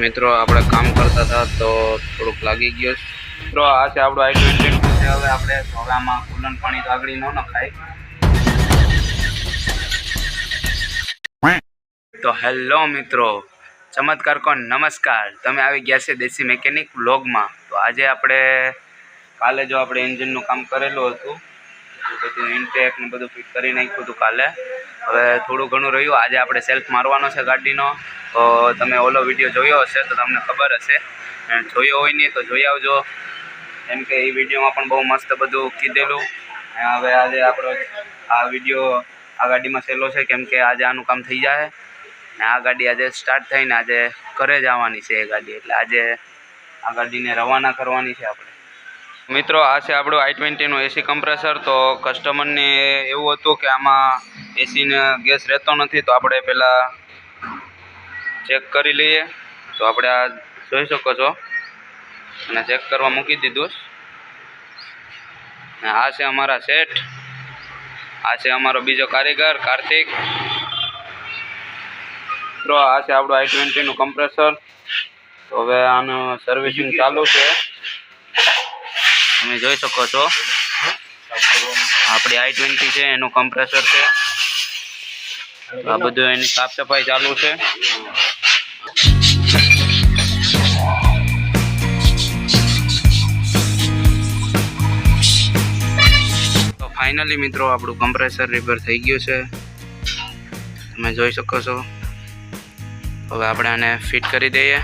મિત્રો આપણે કામ કરતા હતા તો થોડુંક લાગી ગયું. મિત્રો આ છે આપણું i20 છે. હવે આપણે આમાં કુલન પાણી તો આગળ ન નખાય. તો હેલો મિત્રો, ચમત્કાર કોણ નમસ્કાર. તમે આવી ગયા છે દેશી મેકેનિક વ્લોગમાં. તો આજે આપણે કાલે જો આપણે એન્જિનનું કામ કરેલું હતું, બધું ઇન્ટેક ને બધું ફિટ કરી નાખ્યું હતું કાલે. હવે થોડું ઘણું રહ્યું. આજે આપણે સેલ્ફ મારવાનો છે ગાડીનો. તો તમે ઓલો વિડીયો જોયો હશે તો તમને ખબર હશે, જોયો હોય નહીં તો જોઈ આવજો, કેમ કે એ વિડીયોમાં પણ બહુ મસ્ત બધું કીધેલું. હવે આજે આપણો આ વિડીયો આ ગાડીમાં સહેલો છે, કેમ કે આજે આનું કામ થઈ જાય ને આ ગાડી આજે સ્ટાર્ટ થઈને આજે ઘરે જવાની છે એ ગાડી. એટલે આજે આ ગાડીને રવાના કરવાની છે આપણે. મિત્રો આ છે આપણું i20નું એસી કમ્પ્રેસર. તો કસ્ટમરને એવું હતું કે આમાં એસીને ગેસ રહેતો નથી, તો આપણે પહેલાં ચેક કરી લઈએ. તો આપણે આ જોઈ શકો છો અને ચેક કરવા મૂકી દીધું. આ છે અમારા શેઠ, આ છે અમારો બીજો કારીગર કાર્તિક. મિત્રો આ છે આપણું i20નું કમ્પ્રેસર. તો હવે આનું સર્વિસિંગ ચાલુ છે, તમે જોઈ શકો છો. આપણી i20 છે એનું કમ્પ્રેસર છે. આ બધું એની સાફ સફાઈ ચાલુ છે. તો ફાઇનલી મિત્રો આપણું કમ્પ્રેસર રિપેર થઈ ગયું છે, તમે જોઈ શકો છો. હવે આપણે આને ફિટ કરી દઈએ.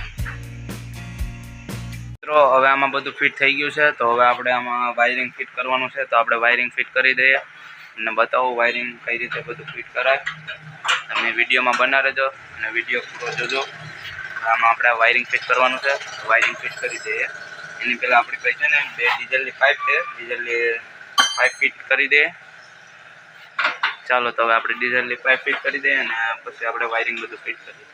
હવે આમાં બધું ફિટ થઈ ગયું છે. તો હવે આપણે આમાં વાયરિંગ ફિટ કરવાનું છે. તો આપણે વાયરિંગ ફિટ કરી દઈએ અને બતાવું વાયરિંગ કઈ રીતે બધું ફિટ કરાય. તમે વિડીયોમાં બના રહેજો અને વિડીયો પૂરો જોજો. આમાં આપણે વાયરિંગ ફિટ કરવાનું છે. વાયરિંગ ફિટ કરી દઈએ. એની પહેલાં આપણી પાસે છે ને 2 ડીઝલની પાઇપ છે, ડીઝલની પાઇપ ફિટ કરી દઈએ. ચાલો તો હવે આપણે ડીઝલની પાઇપ ફિટ કરી દઈએ અને પછી આપણે વાયરિંગ બધું ફિટ કરીએ.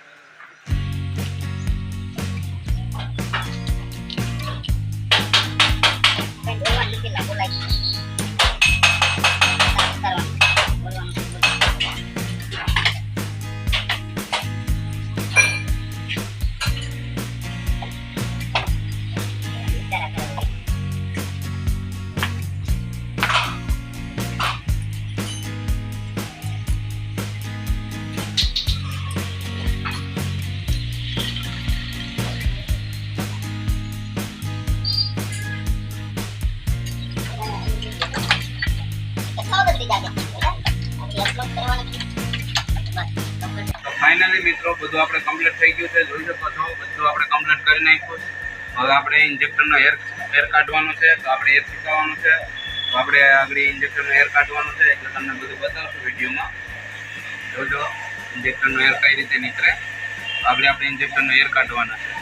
ફાઇનલી મિત્રો બધું આપણે કમ્પ્લીટ થઈ ગયું છે, જોઈ શકો છો. બધું આપણે કમ્પ્લીટ કરી નાખ્યું. હવે આપણે ઇન્જેક્ટરનો એર કાઢવાનું છે. તો આપણે એર છીકાવવાનું છે. તો આપણે આગળ ઇન્જેક્ટરનો એર કાઢવાનું છે, એટલે તમને બધું બતાવશું વિડીયોમાં. જોજો ઇન્જેક્ટરનો એર કઈ રીતે નીકળે. આપણે ઇન્જેક્ટરનો એર કાઢવાના છે.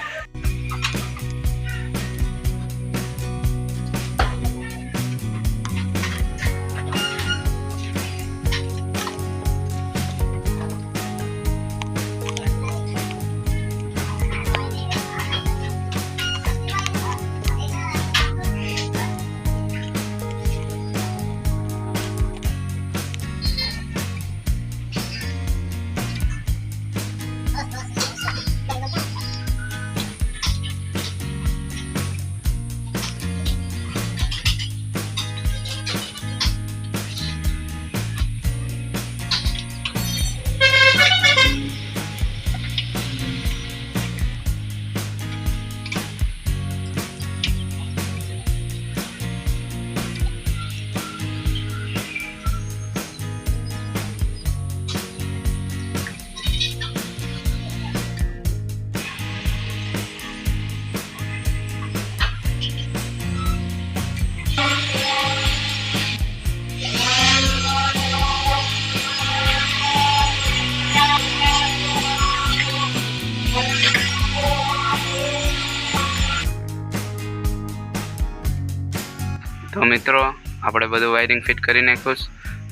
તો મિત્રો આપણે બધું વાયરિંગ ફિટ કરી નાખ્યું.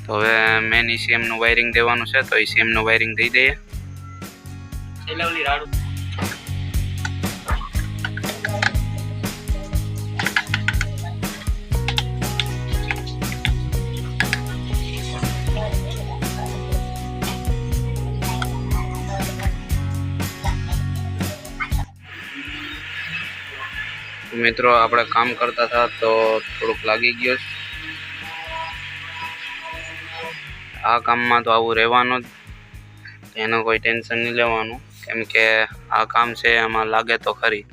તો હવે મેન ECMનું વાયરિંગ દેવાનું છે. તો ECMનું વાયરિંગ દઈ દઈએ. મિત્રો આપણે કામ કરતા હતા તો થોડુંક લાગી ગયું. આ કામમાં તો આવું રહેવાનું જ, એનું કોઈ ટેન્શન નહીં લેવાનું, કેમ કે આ કામ છે એમાં લાગે તો ખરી.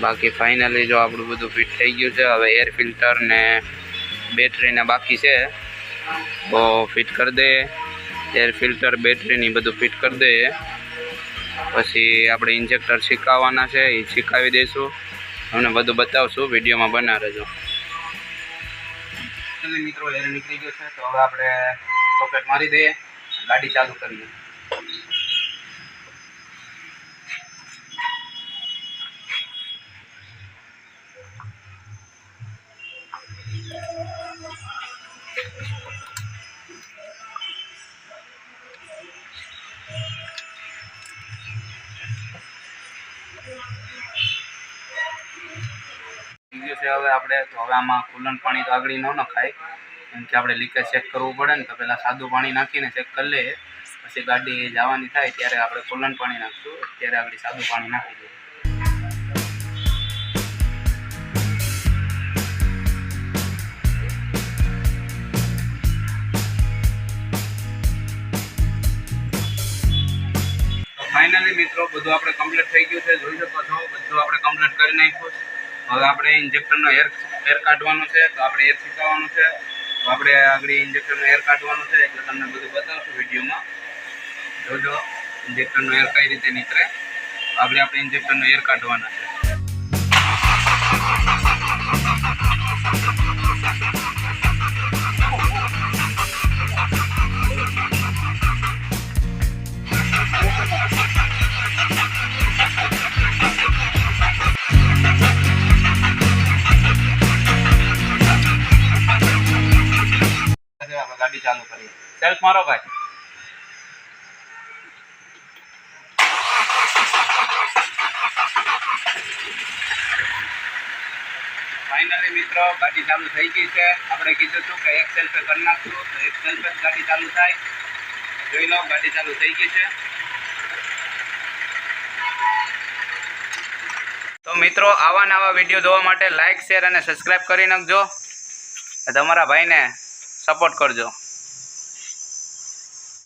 બાકી ફાઇનલી જો આપણું બધું ફિટ થઈ ગયું છે. હવે એર ફિલ્ટર ને બેટરીને બાકી છે, તો ફિટ કરી દઈએ. એર ફિલ્ટર બેટરીની બધું ફિટ કરી દઈએ. પછી આપણે ઇન્જેક્ટર શીખાવવાના છે, એ શીખાવી દઈશું. તમને બધું બતાવશું, વિડીયોમાં બના રહેજો. મિત્રો એર નીકળી ગયો છે, તો હવે આપણે સોકેટ મારી દઈએ, ગાડી ચાલુ કરીએ. હવે આપણે તો હવે આમાં કુલન્ટ પાણી તો આગળ ન નખાય, કેમ કે આપણે લીકેજ ચેક કરવું પડે ને. તો પહેલાં સાદું પાણી નાખીને ચેક કરી લઈએ, પછી ગાડી જવાની થાય ત્યારે આપણે કુલન્ટ પાણી નાખશું. ત્યારે આગળ સાદું પાણી નાખી દઈએ. ફાઇનલી મિત્રો બધું આપણે કમ્પ્લીટ થઈ ગયું છે, જોઈ શકો છો. બધું આપણે કમ્પ્લીટ કરી નાખ્યું. હવે આપણે ઇન્જેક્ટરનો એર કાઢવાનું છે, તો આપણે એર શીખાવવાનું છે. તો આપણે આગળ ઇન્જેક્ટરનો એર કાઢવાનું છે, એટલે તમને બધું બતાવશું વિડીયોમાં. જોજો ઇન્જેક્ટરનો એર કઈ રીતે નીકળે. આપણે ઇન્જેક્ટરનો એર કાઢવાના છે. ગાડી ચાલુ કરીએ. સેલ્ફ મારો ભાઈ. ફાઇનલી મિત્રો ગાડી ચાલુ થઈ ગઈ છે. આપણે કીધું હતું કે એક સેલ્ફે કરી નાખશું, તો એક સેલ્ફે ગાડી ચાલુ થાય. જોઈ લો, ગાડી ચાલુ થઈ ગઈ છે. તો મિત્રો આવા નવા વિડીયો જોવા માટે લાઇક, શેર અને સબસ્ક્રાઈબ કરી નાખજો. તમારા ભાઈને સપોર્ટ કરજો.